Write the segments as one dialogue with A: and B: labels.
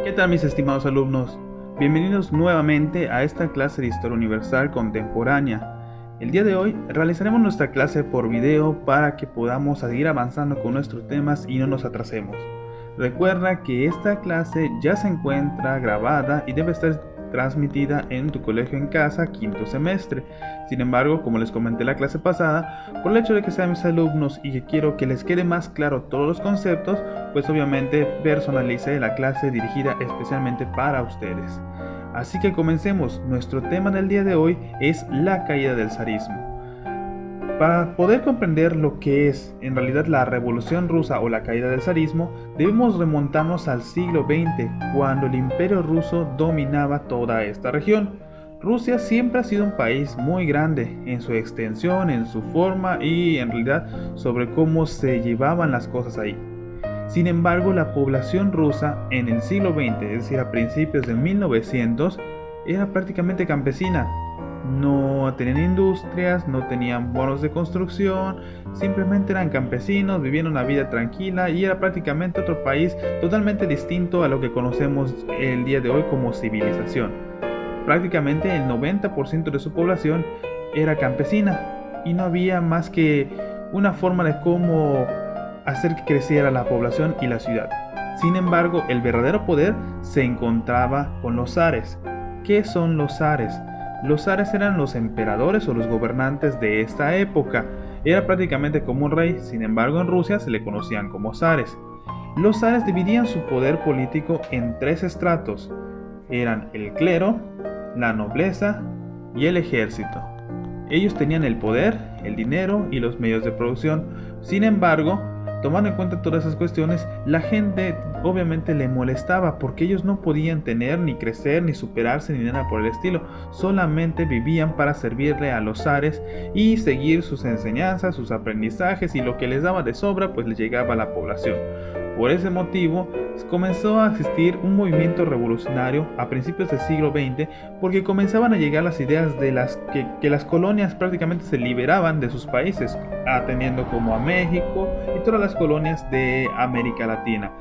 A: ¿Qué tal, mis estimados alumnos? Bienvenidos nuevamente a esta clase de Historia Universal Contemporánea. El día de hoy realizaremos nuestra clase por video para que podamos seguir avanzando con nuestros temas y no nos atrasemos. Recuerda que esta clase ya se encuentra grabada y debe estar transmitida en tu colegio en casa, quinto semestre. Sin embargo, como les comenté la clase pasada, por el hecho de que sean mis alumnos y que quiero que les quede más claro todos los conceptos, pues obviamente personalicé la clase dirigida especialmente para ustedes. Así que comencemos. Nuestro tema del día de hoy es la caída del zarismo. Para poder comprender lo que es en realidad la Revolución Rusa o la caída del zarismo, debemos remontarnos al siglo XX, cuando el Imperio Ruso dominaba toda esta región. Rusia siempre ha sido un país muy grande en su extensión, en su forma y en realidad sobre cómo se llevaban las cosas ahí. Sin embargo, la población rusa en el siglo XX, es decir, a principios de 1900, era prácticamente campesina. No tenían industrias, no tenían bonos de construcción, simplemente eran campesinos, vivían una vida tranquila y era prácticamente otro país totalmente distinto a lo que conocemos el día de hoy como civilización. Prácticamente el 90% de su población era campesina y no había más que una forma de cómo hacer que creciera la población y la ciudad. Sin embargo, el verdadero poder se encontraba con los zares. ¿Qué son los zares? Los zares eran los emperadores o los gobernantes de esta época. Era prácticamente como un rey, sin embargo en Rusia se le conocían como zares. Los zares dividían su poder político en tres estratos. Eran el clero, la nobleza y el ejército. Ellos tenían el poder, el dinero y los medios de producción. Sin embargo, tomando en cuenta todas esas cuestiones, la gente obviamente le molestaba porque ellos no podían tener, ni crecer, ni superarse, ni nada por el estilo. Solamente vivían para servirle a los zares y seguir sus enseñanzas, sus aprendizajes, y lo que les daba de sobra pues les llegaba a la población. Por ese motivo comenzó a existir un movimiento revolucionario a principios del siglo XX, porque comenzaban a llegar las ideas de que las colonias prácticamente se liberaban de sus países, atendiendo como a México y todas las colonias de América Latina.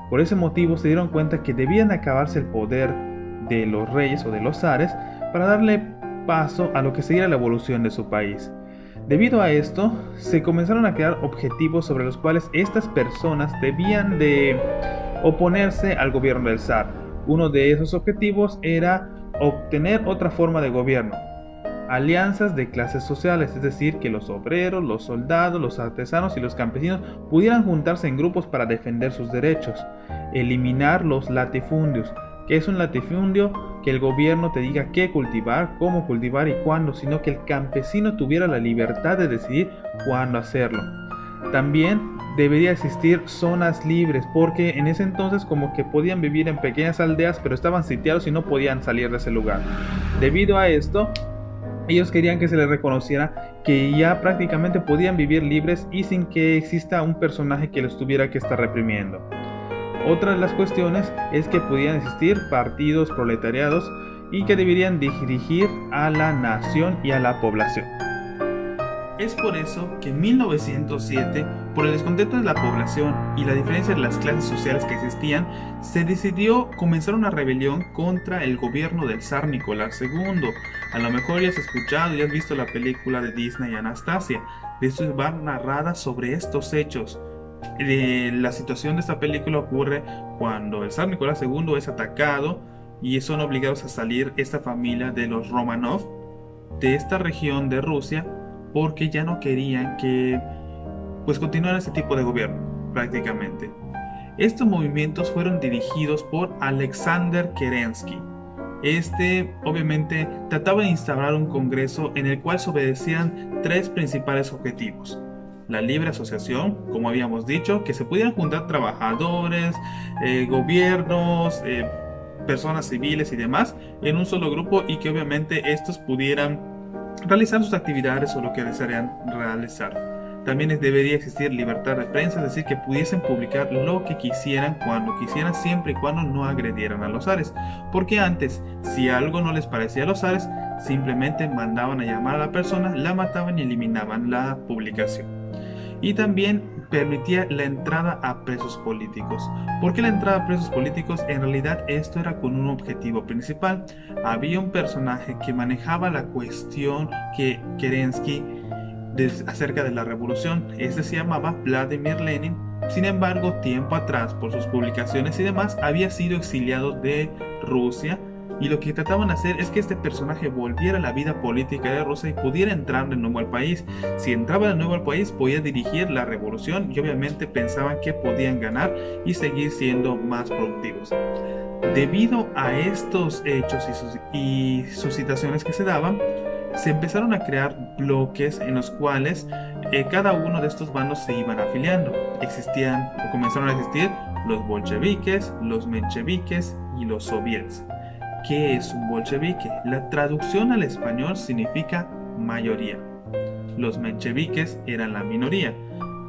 A: Por ese motivo se dieron cuenta que debían acabarse el poder de los reyes o de los zares para darle paso a lo que sería la evolución de su país. Debido a esto, se comenzaron a crear objetivos sobre los cuales estas personas debían de oponerse al gobierno del zar. Uno de esos objetivos era obtener otra forma de gobierno. Alianzas de clases sociales, es decir, que los obreros, los soldados, los artesanos y los campesinos pudieran juntarse en grupos para defender sus derechos. Eliminar los latifundios. ¿Qué es un latifundio? Que el gobierno te diga qué cultivar, cómo cultivar y cuándo, sino que el campesino tuviera la libertad de decidir cuándo hacerlo. También debería existir zonas libres, porque en ese entonces como que podían vivir en pequeñas aldeas, pero estaban sitiados y no podían salir de ese lugar. Debido a esto, ellos querían que se les reconociera que ya prácticamente podían vivir libres y sin que exista un personaje que los tuviera que estar reprimiendo. Otra de las cuestiones es que podían existir partidos proletariados y que deberían dirigir a la nación y a la población. Es por eso que en 1907, por el descontento de la población y la diferencia de las clases sociales que existían, se decidió comenzar una rebelión contra el gobierno del zar Nicolás II. A lo mejor ya has escuchado y has visto la película de Disney Anastasia. De esto va narrada sobre estos hechos. La situación de esta película ocurre cuando el zar Nicolás II es atacado y son obligados a salir esta familia de los Romanov de esta región de Rusia, porque ya no querían que pues continuara este tipo de gobierno prácticamente. Estos movimientos fueron dirigidos por Alexander Kerensky. Obviamente trataba de instaurar un congreso en el cual se obedecían tres principales objetivos: la libre asociación, como habíamos dicho, que se pudieran juntar trabajadores, gobiernos, personas civiles y demás en un solo grupo, y que obviamente estos pudieran realizar sus actividades o lo que desearían realizar. También debería existir libertad de prensa, es decir, que pudiesen publicar lo que quisieran, cuando quisieran, siempre y cuando no agredieran a los zares. Porque antes, si algo no les parecía a los zares, simplemente mandaban a llamar a la persona, la mataban y eliminaban la publicación. Y también permitía la entrada a presos políticos. ¿Por qué la entrada a presos políticos? En realidad esto era con un objetivo principal. Había un personaje que manejaba la cuestión que Kerensky acerca de la revolución. Este se llamaba Vladimir Lenin. Sin embargo, tiempo atrás, por sus publicaciones y demás, había sido exiliado de Rusia. Y lo que trataban de hacer es que este personaje volviera a la vida política de Rusia y pudiera entrar de nuevo al país. Si entraba de nuevo al país, podía dirigir la revolución y obviamente pensaban que podían ganar y seguir siendo más productivos. Debido a estos hechos y suscitaciones que se daban, se empezaron a crear bloques en los cuales cada uno de estos bandos se iban afiliando. Comenzaron a existir los bolcheviques, los mencheviques y los soviets. ¿Qué es un bolchevique? La traducción al español significa mayoría. Los mencheviques eran la minoría.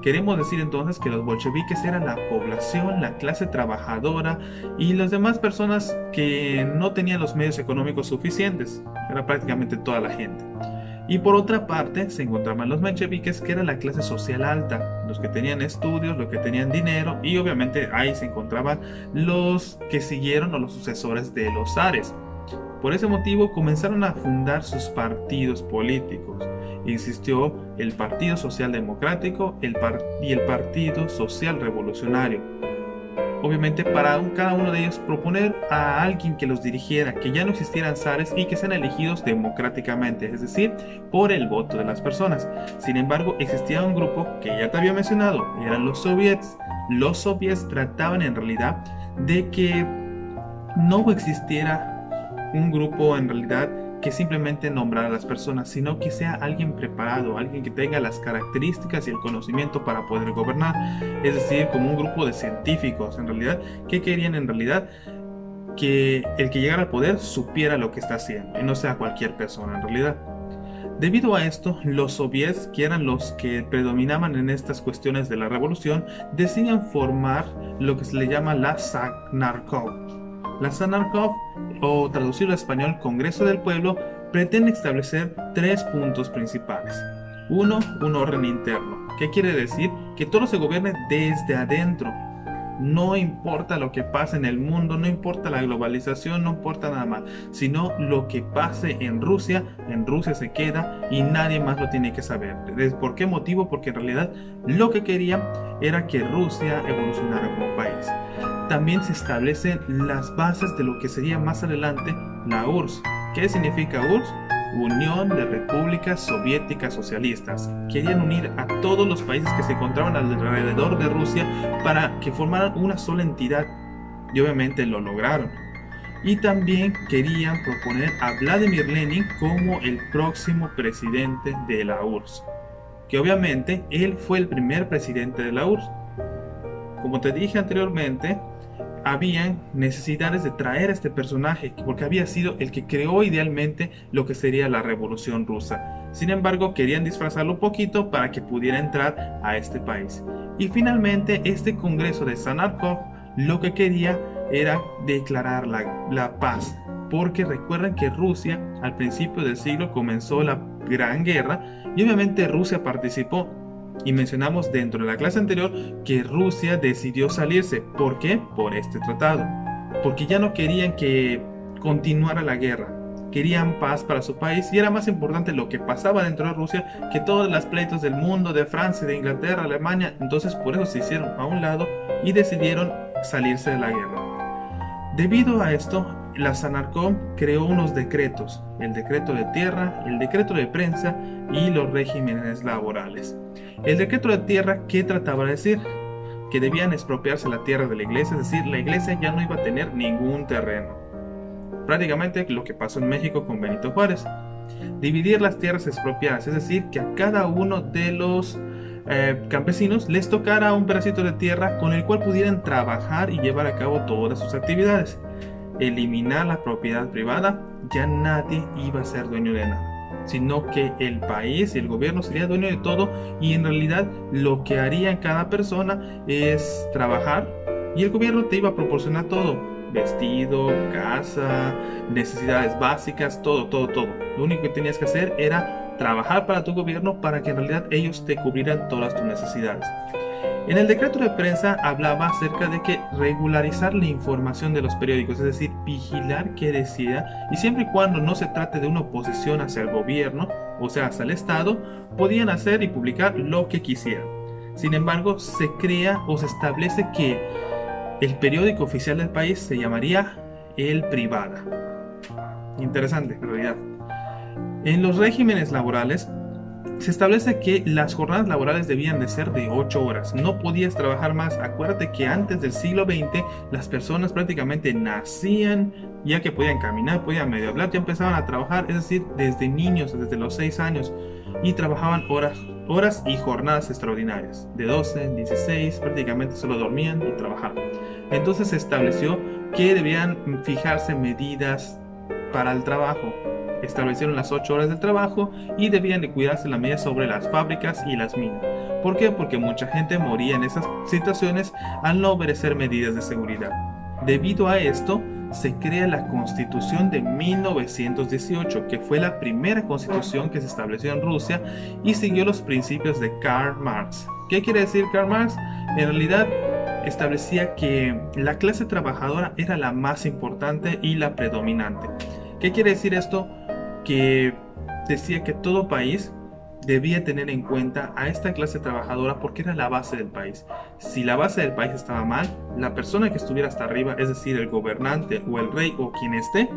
A: Queremos decir entonces que los bolcheviques eran la población, la clase trabajadora y las demás personas que no tenían los medios económicos suficientes. Era prácticamente toda la gente. Y por otra parte se encontraban los mencheviques, que era la clase social alta, los que tenían estudios, los que tenían dinero, y obviamente ahí se encontraban los que siguieron o los sucesores de los zares. Por ese motivo comenzaron a fundar sus partidos políticos. Existió el Partido Social Democrático y el Partido Social Revolucionario. Obviamente para cada uno de ellos proponer a alguien que los dirigiera, que ya no existieran zares y que sean elegidos democráticamente, es decir, por el voto de las personas. Sin embargo, existía un grupo que ya te había mencionado, eran los soviets. Los soviets trataban en realidad de que no existiera un grupo en realidad que simplemente nombrara a las personas, sino que sea alguien preparado, alguien que tenga las características y el conocimiento para poder gobernar, es decir, como un grupo de científicos en realidad, que querían en realidad que el que llegara al poder supiera lo que está haciendo y no sea cualquier persona en realidad. Debido a esto, los soviets, que eran los que predominaban en estas cuestiones de la revolución, deciden formar lo que se le llama la Sanarkov. La Sanarkov, o traducido al español Congreso del Pueblo, pretende establecer 3 puntos principales. 1. Un orden interno. ¿Qué quiere decir? Que todo se gobierne desde adentro. No importa lo que pase en el mundo, no importa la globalización, no importa nada más, sino lo que pase en Rusia se queda y nadie más lo tiene que saber. ¿Por qué motivo? Porque en realidad lo que querían era que Rusia evolucionara como país. También se establecen las bases de lo que sería más adelante la URSS. ¿Qué significa URSS? Unión de Repúblicas Soviéticas Socialistas. Querían unir a todos los países que se encontraban alrededor de Rusia para que formaran una sola entidad. Y obviamente lo lograron. Y también querían proponer a Vladimir Lenin como el próximo presidente de la URSS. Que obviamente él fue el primer presidente de la URSS. Como te dije anteriormente, habían necesidades de traer a este personaje porque había sido el que creó idealmente lo que sería la revolución rusa. Sin embargo, querían disfrazarlo un poquito para que pudiera entrar a este país. Y finalmente, este Congreso de Sanarkov lo que quería era declarar la paz, porque recuerden que Rusia al principio del siglo comenzó la Gran Guerra y obviamente Rusia participó. Y mencionamos dentro de la clase anterior que Rusia decidió salirse. ¿Por qué? Por este tratado. Porque ya no querían que continuara la guerra. Querían paz para su país y era más importante lo que pasaba dentro de Rusia que todos los pleitos del mundo, de Francia, de Inglaterra, Alemania. Entonces por eso se hicieron a un lado y decidieron salirse de la guerra. Debido a esto, la Sanarkov creó unos decretos, el decreto de tierra, el decreto de prensa y los regímenes laborales. El decreto de tierra, ¿qué trataba de decir? Que debían expropiarse la tierra de la iglesia, es decir, la iglesia ya no iba a tener ningún terreno. Prácticamente lo que pasó en México con Benito Juárez. Dividir las tierras expropiadas, es decir, que a cada uno de los campesinos les tocara un pedacito de tierra con el cual pudieran trabajar y llevar a cabo todas sus actividades. Eliminar la propiedad privada, ya nadie iba a ser dueño de nada, sino que el país y el gobierno sería dueño de todo y en realidad lo que haría cada persona es trabajar y el gobierno te iba a proporcionar todo, vestido, casa, necesidades básicas, todo. Lo único que tenías que hacer era trabajar para tu gobierno para que en realidad ellos te cubrieran todas tus necesidades. En el decreto de prensa hablaba acerca de que regularizar la información de los periódicos, es decir, vigilar qué decía, y siempre y cuando no se trate de una oposición hacia el gobierno, o sea, hacia el Estado, podían hacer y publicar lo que quisieran. Sin embargo, se crea o se establece que el periódico oficial del país se llamaría El Privada. Interesante, en realidad. En los regímenes laborales se establece que las jornadas laborales debían de ser de 8 horas. No podías trabajar más. Acuérdate que antes del siglo XX las personas prácticamente nacían, ya que podían caminar, podían medio hablar, ya empezaban a trabajar, es decir, desde niños, desde los 6 años, y trabajaban horas y jornadas extraordinarias, de 12, 16, prácticamente solo dormían y trabajaban. Entonces se estableció que debían fijarse medidas para el trabajo. Establecieron las 8 horas de trabajo y debían de cuidarse la medida sobre las fábricas y las minas. ¿Por qué? Porque mucha gente moría en esas situaciones al no obedecer medidas de seguridad. Debido a esto, se crea la Constitución de 1918, que fue la primera constitución que se estableció en Rusia y siguió los principios de Karl Marx. ¿Qué quiere decir Karl Marx? En realidad establecía que la clase trabajadora era la más importante y la predominante. ¿Qué quiere decir esto? Que decía que todo país debía tener en cuenta a esta clase trabajadora porque era la base del país. Si la base del país estaba mal, la persona que estuviera hasta arriba, es decir, el gobernante o el rey o quien esté,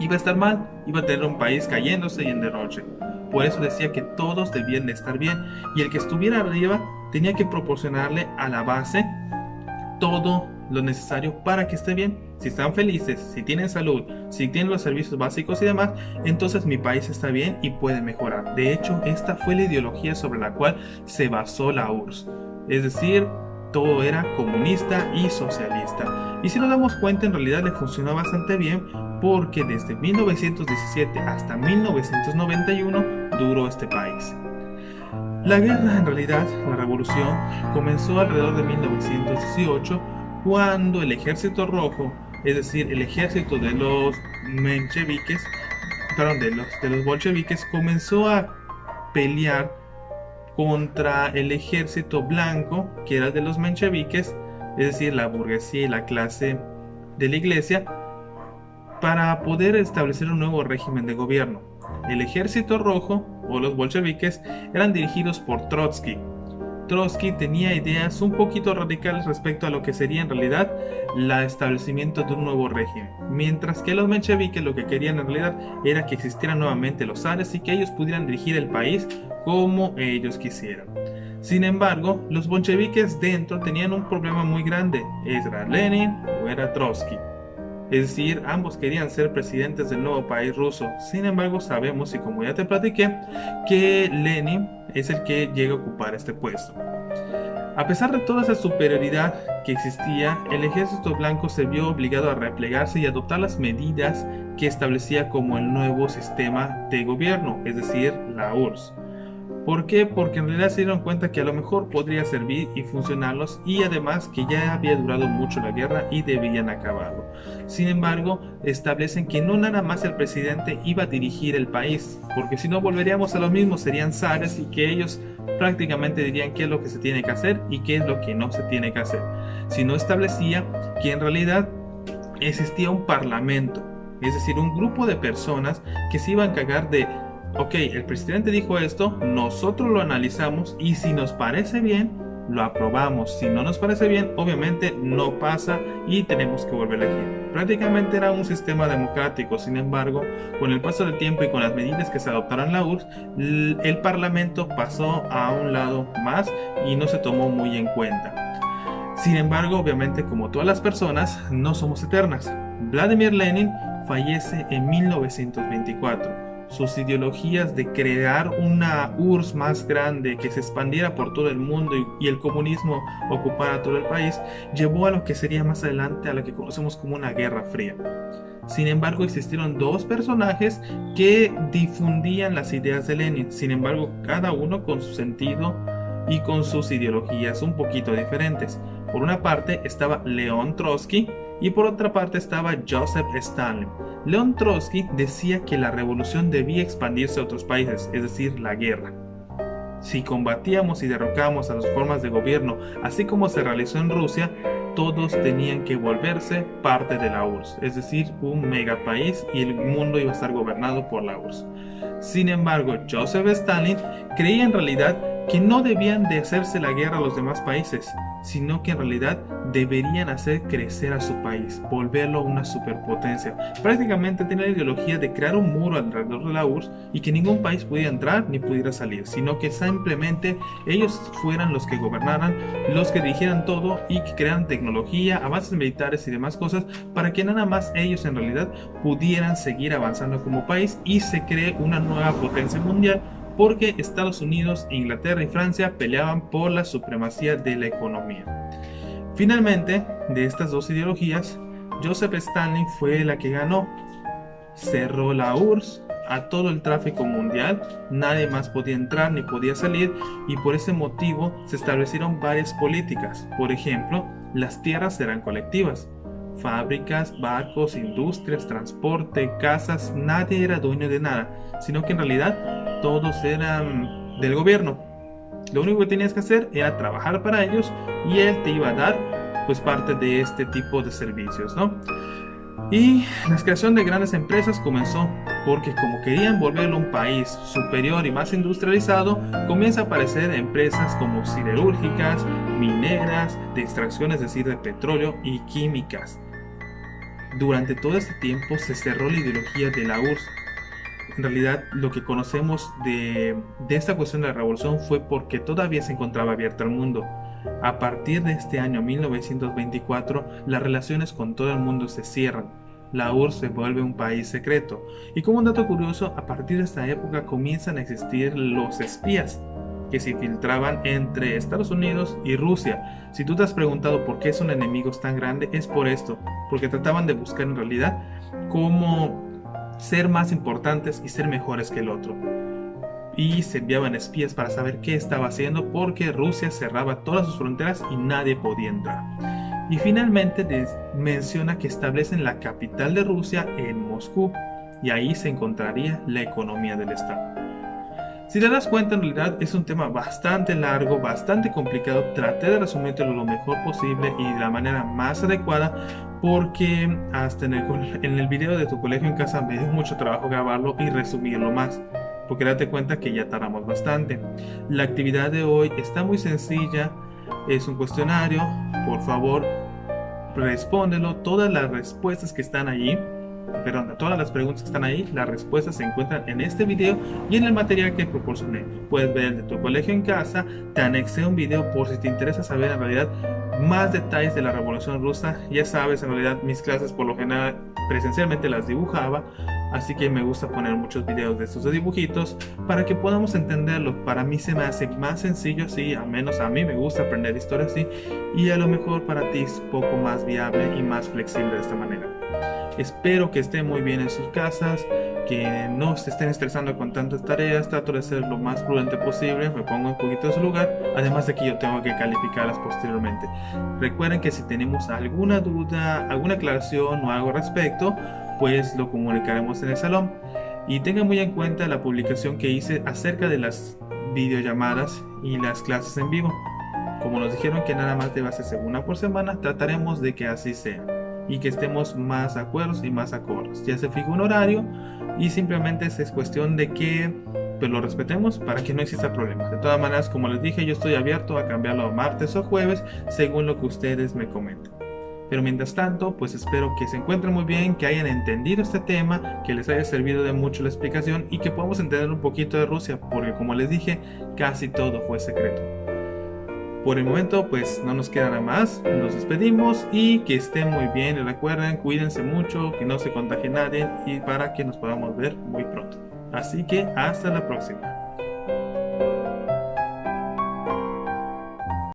A: iba a estar mal, iba a tener un país cayéndose y en derroche. Por eso decía que todos debían de estar bien y el que estuviera arriba tenía que proporcionarle a la base todo lo necesario para que esté bien. Si están felices, si tienen salud, si tienen los servicios básicos y demás, entonces mi país está bien y puede mejorar. De hecho, esta fue la ideología sobre la cual se basó la URSS. Es decir, todo era comunista y socialista. Y si nos damos cuenta, en realidad le funcionó bastante bien porque desde 1917 hasta 1991 duró este país. La guerra, en realidad, la revolución, comenzó alrededor de 1918 cuando el ejército rojo, es decir, el ejército de los mencheviques, de los bolcheviques, comenzó a pelear contra el ejército blanco, que era de los mencheviques, es decir, la burguesía y la clase de la iglesia, para poder establecer un nuevo régimen de gobierno. El ejército rojo, o los bolcheviques, eran dirigidos por Trotsky. Trotsky tenía ideas un poquito radicales respecto a lo que sería en realidad el establecimiento de un nuevo régimen, mientras que los mencheviques lo que querían en realidad era que existieran nuevamente los zares y que ellos pudieran dirigir el país como ellos quisieran. Sin embargo, los bolcheviques dentro tenían un problema muy grande: ¿era Lenin o era Trotsky? Es decir, ambos querían ser presidentes del nuevo país ruso. Sin embargo, sabemos, y como ya te platiqué, que Lenin es el que llega a ocupar este puesto. A pesar de toda esa superioridad que existía, el ejército blanco se vio obligado a replegarse y adoptar las medidas que establecía como el nuevo sistema de gobierno, es decir, la URSS. ¿Por qué? Porque en realidad se dieron cuenta que a lo mejor podría servir y funcionarlos, y además que ya había durado mucho la guerra y debían acabarlo. Sin embargo, establecen que no nada más el presidente iba a dirigir el país, porque si no volveríamos a lo mismo, serían zares y que ellos prácticamente dirían qué es lo que se tiene que hacer y qué es lo que no se tiene que hacer. Sino establecía que en realidad existía un parlamento, es decir, un grupo de personas que se iban a encargar de: ok, el presidente dijo esto, nosotros lo analizamos y si nos parece bien, lo aprobamos. Si no nos parece bien, obviamente no pasa y tenemos que volver a elegir. Prácticamente era un sistema democrático. Sin embargo, con el paso del tiempo y con las medidas que se adoptaron en la URSS, el parlamento pasó a un lado más y no se tomó muy en cuenta. Sin embargo, obviamente, como todas las personas, no somos eternas. Vladimir Lenin fallece en 1924. Sus ideologías de crear una URSS más grande que se expandiera por todo el mundo y el comunismo ocupara todo el país, llevó a lo que sería más adelante a lo que conocemos como una guerra fría. Sin embargo, existieron dos personajes que difundían las ideas de Lenin, sin embargo, cada uno con su sentido y con sus ideologías un poquito diferentes. Por una parte estaba León Trotsky y por otra parte estaba Joseph Stalin. León Trotsky decía que la revolución debía expandirse a otros países, es decir, la guerra. si combatíamos y derrocábamos a las formas de gobierno, así como se realizó en Rusia, todos tenían que volverse parte de la URSS, es decir, un megapaís, y el mundo iba a estar gobernado por la URSS. Sin embargo, Joseph Stalin creía en realidad que no debían de hacerse la guerra a los demás países, sino que en realidad deberían hacer crecer a su país, volverlo una superpotencia. Prácticamente tenía la ideología de crear un muro alrededor de la URSS y que ningún país pudiera entrar ni pudiera salir, sino que simplemente ellos fueran los que gobernaran, los que dirigieran todo y que crearan tecnología, avances militares y demás cosas para que nada más ellos en realidad pudieran seguir avanzando como país y se cree una nueva potencia mundial, porque Estados Unidos, Inglaterra y Francia peleaban por la supremacía de la economía. Finalmente, de estas dos ideologías, Joseph Stalin fue la que ganó. Cerró la URSS a todo el tráfico mundial, nadie más podía entrar ni podía salir, y por ese motivo se establecieron varias políticas. Por ejemplo, las tierras eran colectivas. Fábricas, barcos, industrias, transporte, casas, nadie era dueño de nada, sino que en realidad todos eran del gobierno. Lo único que tenías que hacer era trabajar para ellos y él te iba a dar pues parte de este tipo de servicios, ¿no? Y la creación de grandes empresas comenzó porque como querían volverlo un país superior y más industrializado, comienza a aparecer empresas como siderúrgicas, mineras, de extracción, es decir, de petróleo y químicas. Durante todo este tiempo se cerró la ideología de la URSS. En realidad, lo que conocemos de esta cuestión de la revolución fue porque todavía se encontraba abierta al mundo. A partir de este año 1924, las relaciones con todo el mundo se cierran. La URSS se vuelve un país secreto. Y como un dato curioso, a partir de esta época comienzan a existir los espías que se infiltraban entre Estados Unidos y Rusia. Si tú te has preguntado por qué son enemigos tan grandes, es por esto, porque trataban de buscar en realidad cómo ser más importantes y ser mejores que el otro. Y se enviaban espías para saber qué estaba haciendo, porque Rusia cerraba todas sus fronteras y nadie podía entrar. Y finalmente les menciona que establecen la capital de Rusia en Moscú, y ahí se encontraría la economía del Estado. Si te das cuenta, en realidad es un tema bastante largo, bastante complicado. Traté de resumirlo lo mejor posible y de la manera más adecuada, porque hasta en el video de tu colegio en casa me dio mucho trabajo grabarlo y resumirlo más, porque date cuenta que ya tardamos bastante. La actividad de hoy está muy sencilla, es un cuestionario. Por favor, respóndelo. Todas las respuestas que están allí, todas las preguntas que están ahí, las respuestas se encuentran en este video y en el material que proporcioné. Puedes ver el de tu colegio en casa. Te anexé un video por si te interesa saber en realidad más detalles de la Revolución Rusa. Ya sabes, en realidad mis clases por lo general presencialmente las dibujaba, así que me gusta poner muchos videos de estos dibujitos para que podamos entenderlo. Para mí se me hace más sencillo así, al menos a mí me gusta aprender historia así, y a lo mejor para ti es un poco más viable y más flexible de esta manera. Espero que estén muy bien en sus casas, que no se estén estresando con tantas tareas. Trato de ser lo más prudente posible, me pongo un poquito en su lugar, además de que yo tengo que calificarlas posteriormente. Recuerden que si tenemos alguna duda, alguna aclaración o algo al respecto, pues lo comunicaremos en el salón. Y tengan muy en cuenta la publicación que hice acerca de las videollamadas y las clases en vivo. Como nos dijeron que nada más debe hacerse una por semana, trataremos de que así sea y que estemos más acuerdos y más acordes. Ya se fijó un horario y simplemente es cuestión de que pues lo respetemos para que no exista problemas. De todas maneras, como les dije, yo estoy abierto a cambiarlo a martes o jueves según lo que ustedes me comenten. Pero mientras tanto, pues espero que se encuentren muy bien, que hayan entendido este tema, que les haya servido de mucho la explicación y que podamos entender un poquito de Rusia, porque como les dije, casi todo fue secreto. Por el momento, pues no nos queda nada más, nos despedimos y que estén muy bien. Y recuerden, cuídense mucho, que no se contagie nadie y para que nos podamos ver muy pronto. Así que hasta la próxima.